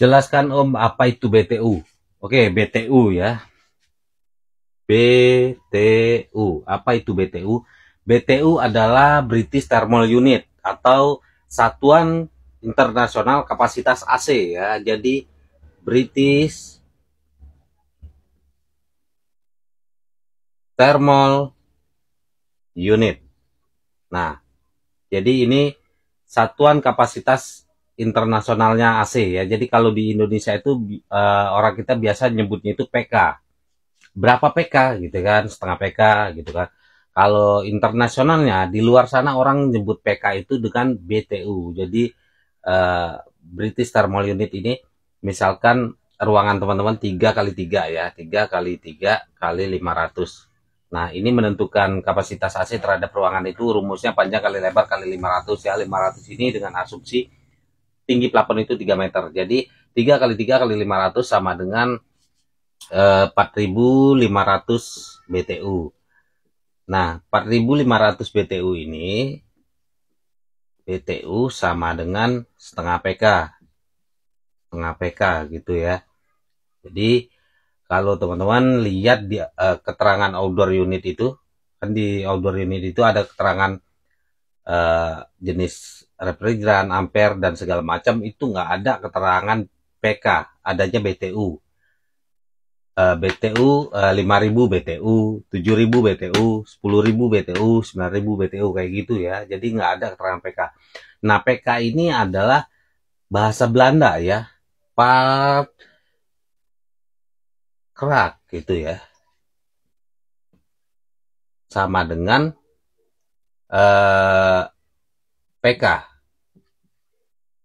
Jelaskan Om apa itu BTU. Oke, BTU ya. BTU. Apa itu BTU? BTU adalah British Thermal Unit atau Satuan Internasional Kapasitas AC ya. Jadi British Thermal Unit. Nah, jadi ini satuan kapasitas internasionalnya AC ya. Jadi kalau di Indonesia itu orang kita biasa nyebutnya itu PK. Berapa PK gitu kan, setengah PK gitu kan. Kalau internasionalnya di luar sana orang nyebut PK itu dengan BTU. Jadi British Thermal Unit ini misalkan ruangan teman-teman 3 kali 3 ya, 3 kali 3 kali 500. Nah, ini menentukan kapasitas AC terhadap ruangan itu rumusnya panjang kali lebar kali 500 ya. 500 ini dengan asumsi tinggi plafon itu 3 meter. Jadi 3 kali 3 kali 500 sama dengan 4.500 BTU. Nah, 4.500 BTU ini BTU sama dengan setengah PK. Setengah PK gitu ya. Jadi kalau teman-teman lihat di keterangan outdoor unit itu, kan di outdoor unit itu ada keterangan jenis refrigeran, ampere dan segala macam, itu nggak ada keterangan PK, adanya BTU. BTU 5.000 BTU, 7.000 BTU, 10.000 BTU, 9.000 BTU kayak gitu ya. Jadi nggak ada keterangan PK. Nah, PK ini adalah bahasa Belanda ya. Part Krak gitu ya. Sama dengan PK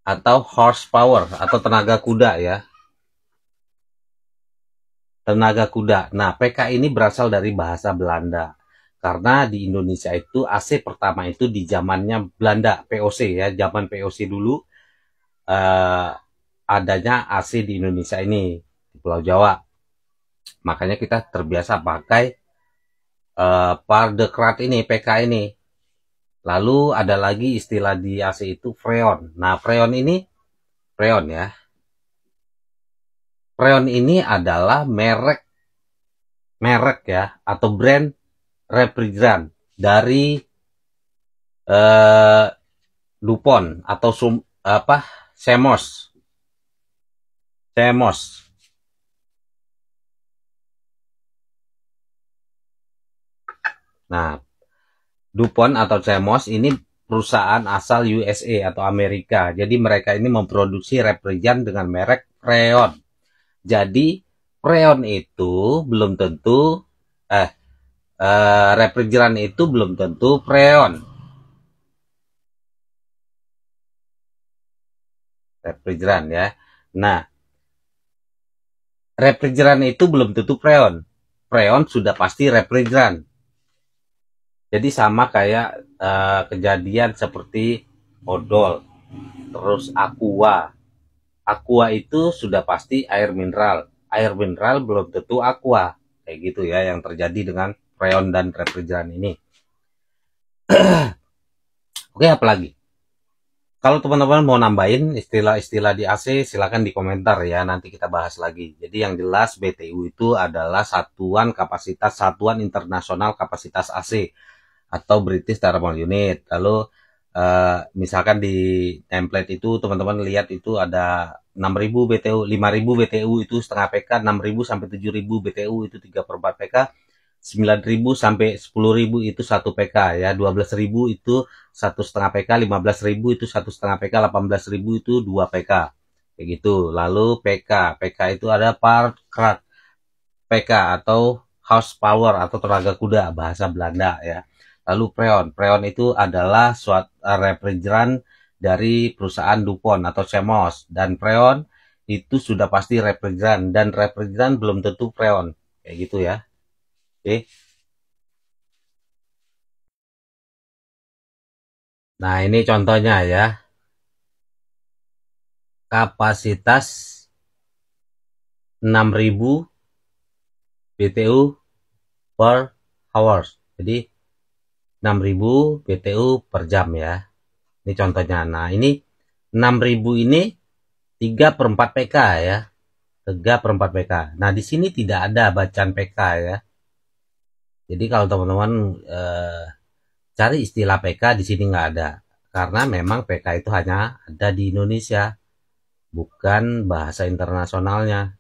atau horsepower atau tenaga kuda ya. Tenaga kuda. Nah, PK ini berasal dari bahasa Belanda. Karena di Indonesia itu AC pertama itu di zamannya Belanda, POC ya, zaman POC dulu adanya AC di Indonesia ini, di Pulau Jawa. Makanya kita terbiasa pakai Pardekrat ini, PK ini. Lalu ada lagi istilah di AC itu Freon. Nah, Freon ini, Freon ya. Freon ini adalah merek ya atau brand refrigeran dari DuPont atau Chemours. Nah, DuPont atau Chemours ini perusahaan asal USA atau Amerika. Jadi mereka ini memproduksi refrigeran dengan merek Freon. Jadi Freon itu belum tentu refrigeran itu belum tentu Freon. Refrigeran ya. Nah, refrigeran itu belum tentu Freon. Freon sudah pasti refrigeran. Jadi sama kayak kejadian seperti odol, terus aqua. Aqua itu sudah pasti air mineral. Air mineral belum tentu aqua. Kayak gitu ya yang terjadi dengan freon dan refrigeran ini. Oke, apalagi? Kalau teman-teman mau nambahin istilah-istilah di AC, silakan di komentar ya, nanti kita bahas lagi. Jadi yang jelas BTU itu adalah satuan internasional kapasitas AC atau British Thermal Unit. Lalu misalkan di template itu teman-teman lihat itu ada 6.000 BTU, 5.000 BTU itu setengah PK, 6.000 sampai 7.000 BTU itu 3/4 PK, 9.000 sampai 10.000 itu 1 PK ya, 12.000 itu 1,5 PK, 15.000 itu 1,5 PK, 18.000 itu 2 PK. Kayak gitu. Lalu PK itu ada part PK atau horsepower atau tenaga kuda bahasa Belanda ya. Lalu Freon itu adalah suatu refrigeran dari perusahaan DuPont atau Chemours, dan Freon itu sudah pasti refrigeran, dan refrigeran belum tentu Freon kayak gitu ya. Oke. Nah, ini contohnya ya. Kapasitas 6.000 BTU per hours. Jadi 6.000 BTU per jam ya. Ini contohnya. Nah, ini 6.000 ini 3/4 PK ya. 3/4 PK. Nah, di sini tidak ada bacaan PK ya. Jadi kalau teman-teman cari istilah PK di sini nggak ada. Karena memang PK itu hanya ada di Indonesia, bukan bahasa internasionalnya.